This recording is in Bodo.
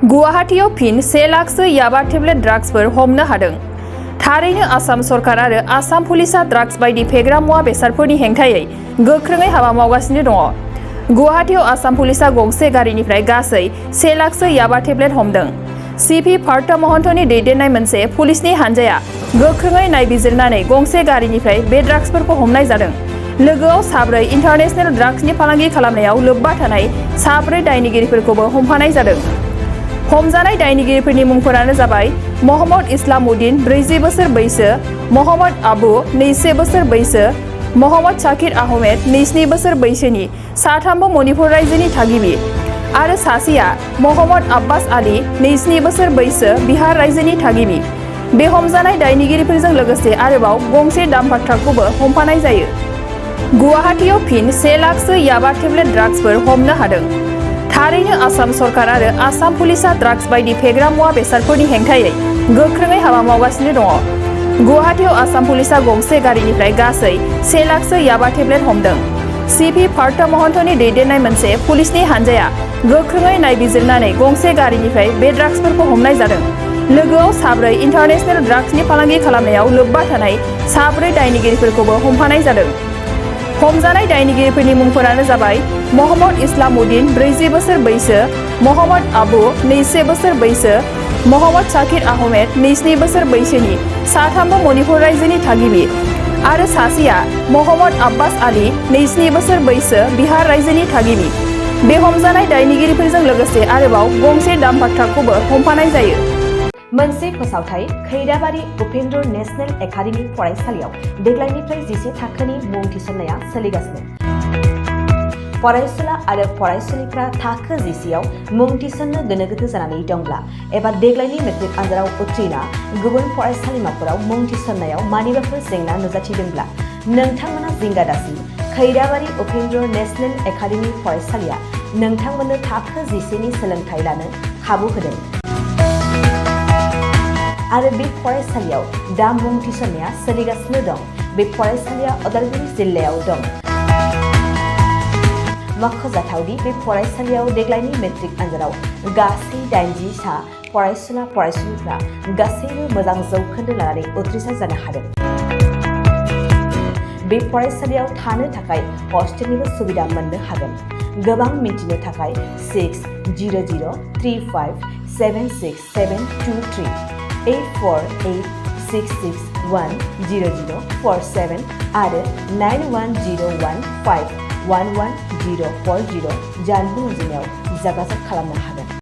गुवाहाटीयाव फिन 1 लाखसो याबा टेब्लेट ड्राग्सफोर हमनो हादों। थारैनो आसाम सरकार आरो आसाम पुलिसा ड्राग्स बायदि फेग्रा मुवा बेसादफोरनि हेंथायै गोख्रोङै हाबा मावगासिनो दङ। गुवाहाटीयाव आसाम पुलिसा गंसे गारिनिफ्राय गासै 1 लाखसो याबा टेब्लेट हमदों। सिपि पार्थ महन्तनि दैदेननाय मोनसे पुलिसनि हानजाया गोख्रोङै नायबिजिरनानै गंसे गारिनिफ्राय बे ड्राग्सफोरखौ हमनाय जादों। लोगोआव साब्रै इन्टारनेशनेल ड्राग्सनि फालांगि खालामनायाव लोब्बा थानाय साब्रै दायनिगिरिफोरखौबो हमफानाय जादों। हमजानाय दायनिगिरिफोरनि मुंफोरानो जाबाय मोहम्मद इस्लामुद्दीन 40 बोसोर बैसो, मोहम्मद आबु 21 बोसोर बैसो, मोहम्मद शाकिर आहमेद 22 बोसोर बैसोनि साथामबो मणिपुर रायजोनि थागिबि आरो सासेया मोहम्मद अब्बास आली 22 बोसोर बैसो बिहार रायजोनि थागिबि। बे हमजानाय दायनिगिरिफोरजों लोगोसे आरोबाव गंसे डाम्पार ट्राकखौबो हमफानाय जायो। गुवाहाटीयाव फिन 1 लाखसो याबा टेब्लेट ड्राग्सफोर हमनो हादों। थारैनो आसाम सरकार आरो आसाम पुलिसा ड्राग्स बायदि फेग्रा मुवा बेसादफोरनि हेंथायै गोख्रोङै हाबा मावगासिनो दङ। गुवाहाटीयाव आसाम पुलिसा गंसे गारिनिफ्राय गासै 1 लाखसो याबा टेब्लेट हमदों। सिपि पार्थ महन्तनि दैदेननाय मोनसे पुलिसनि हानजाया गोख्रोङै नायबिजिरनानै गंसे गारिनिफ्राय बे ड्राग्सफोरखौ हमनाय जादों। लोगोआव साब्रै इन्टारनेशनेल ड्राग्सनि फालांगि खालामनायाव लोब्बा थानाय साब्रै दायनिगिरिफोरखौबो हमफानाय जादों। हमजानाय दायनिगिरिफोरनि मुंफोरानो जाबाय मोहम्मद इस्लामुद्दीन 40 बोसोर बैसो, मोहम्मद आबु 21 बोसोर बैसो, मोहम्मद शाकिर आहमेद 22 बोसोर बैसोनि साथामबो मणिपुर रायजोनि थागिबि आरो सासेया मोहम्मद अब्बास आली 22 बोसोर बैसो बिहार रायजोनि थागिबि। बे हमजानाय दायनिगिरिफोरजों लोगोसे आरोबाव गंसे डाम्पार ट्राकखौबो हमफानाय जायो। मोनसे फोसावथाय खैराबारि उपेन्द्र नेशनेल एकाडेमि फरायसालियाव देग्लायनिफ्राय 11 थाखोनि मुं थिसननाया सोलिगासिनो। फरायसुला आरो फरायसुलिफ्रा थाखो 11आव मुं थिसननो गोनो गोथो जानानै दंब्ला एबा देग्लायनि मेट्रिक आनजादाव उथ्रिना गुबुन फरायसालिमाफोराव मुं थिसननायाव मानिबाफोर जेंना नुजाथिदोंब्ला नोंथांमोना जिंगा दासि। खैराबारि उपेन्द्र नेशनेल एकाडेमि फरायसालिया नोंथांमोननो थाखो 11नि सोलोंथाइ लानो खाबु होदों आरो बे फरायसालियाव दा मुं थिसननाया सोलिगासिनो दं। बे फरायसालिया उदालगुरि जिल्लायाव दं। मख'जाथावदि बे फरायसालियाव देग्लायनि मेट्रिक आनजादाव गासै 80 सा फरायसुला फरायसुलिफ्रा गासैबो मोजां जौखोन्दो लानानै उथ्रिसार जानो हादों। बे फरायसालियाव थानो थाखाय हस्टेलनिबो सुबिदा मोननो हागोन। गोबां मिन्थिनो थाखाय 6003576723 8486610047 आरो 9101511040 जानबुं अनजिमायाव जगाजग खालामनो हागोन।